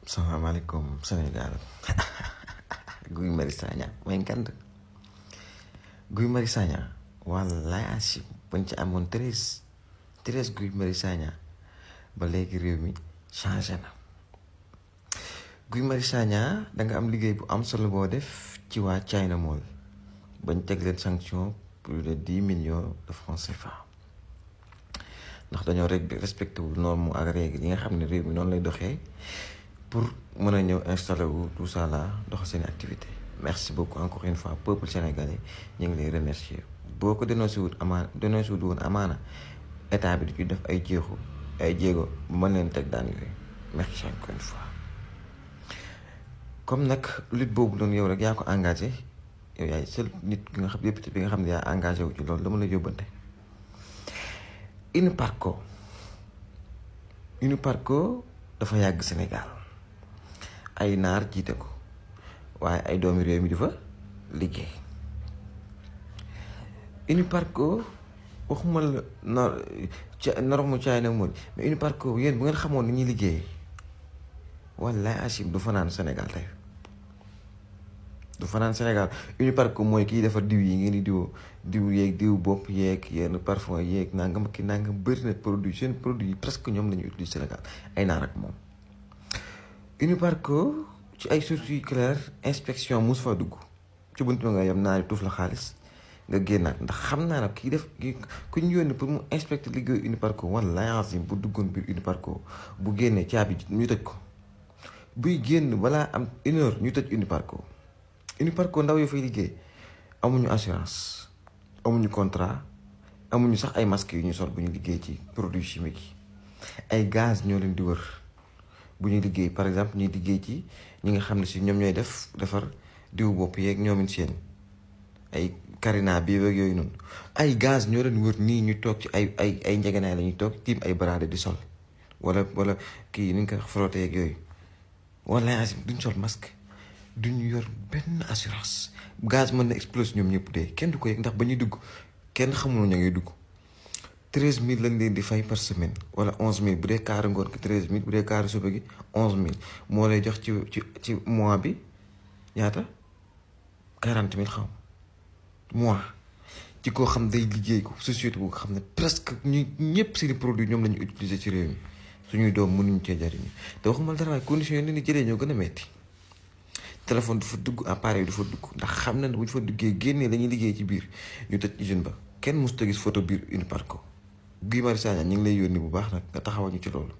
Assalamualaikum Sénégal. Guy Marius Sagna mooy ngand. Guy Marius Sagna wallaay asib bañ ci amoon treize Guy Marius Sagna ba léegi réew mi changé na. Guy Marius Sagna da nga am liggéey bu am solo boo def ci waa China Mall bañ teg leen sanction plus de 10 millions de francs CFA ndax dañoo rek respecté wu norme ak règle yi nga xam ne réew mi noonu lay doxee pour mën a ñëw installé wu tout ça là doxal seen activité. Merci beaucoup encore une fois peuple sénégalais ñu ngi lay remercier boo ko dénoncé wut woon amaana état bi di ci def ay jéego bu mën leen teg daan yooyu. Merci encore une fois. comme nag lutte boobu doon yow rek yaa ko engagé yow yaay seul nit ki nga xam député bi nga xam ne yaa engagé wu ci loolu dama la yóbbante. Uniparco dafa yàgg Sénégal ay naar jiite ko waaye ay doomi réew mi di fa liggéey. Uniparco waxuma la norme China Mall mais Uniparco yéen bu ngeen xamoon ni ñuy liggéey wallaay asib du fanaan Sénégal tey du fanaan Sénégal. Uniparco mooy kii defar diw yi ngeen di diw yeeg diw bopp yeeg yenn parfum yeeg nangam bëri na produit seen produit yi presque ñoom la ñuy utiliser Sénégal ay naar ak moom. Uniparco ci ay circulaire inspection mus fa dugg ci buntu nga yem naari tuuf la xaalis nga génnaat ndax xam naa nag kii def ku ñu yónni pour mu inspecter liggéeyu Uniparco wallaay azim bu duggoon biir Uniparco bu génnee caabi ñu tëj ko buy génn balaa am 1 heure ñu tëj Uniparco ndaw yoo fay liggéey amuñu assurance amuñu contrat amuñu sax ay masques yu ñu sol bu ñu liggéey ci produits chimiques yi ay gaz ñoo leen di wër bu ñuy liggéey par exemple ñuy liggéey ci ñi nga xam ne si ñoom ñooy defar diw bopp yeeg ñoomin seen ay karina bii ak yooyu noonu ay gaz ñoo leen wër nii ñu toog ci ay njëgënaay la ñuy toog tiim ay baraade di sol wala kii ni nga ko frotté yeeg yooyu wala duñ sol masque duñu yor benn assurance gaz mën na explose ñoom ñëpp dee kenn du ko yëg ndax ba ñuy dugg kenn xamul ña ngay dugg. 13000 lañ leen di fay par semaine wala 11000 bu dee kaaru ngoon gi 13000 bu dee kaaru suba gi 11000 moo lay jox ci mois bi ñaata 40000 xaw mois ci koo xam day liggéey ko société bu nga xam ne presque ñu ñëpp seeni produit ñoom la ñu utiliser ci réew mi suñuy doom mënuñu cee jariñu te waxuma dara waaye conditions yi ni jëlee ñoo gën a metti. téléphone du fa dugg appareil du fa dugg ndax xam na ne bu ñu fa duggee génnee la ñuy liggéey ci biir ñu tëj usine ba kenn mosut a gis photo biir Uniparco. Guy Marius Sagna ñu ngi lay yónni bu baax nag nga taxawal ñu ci loolu.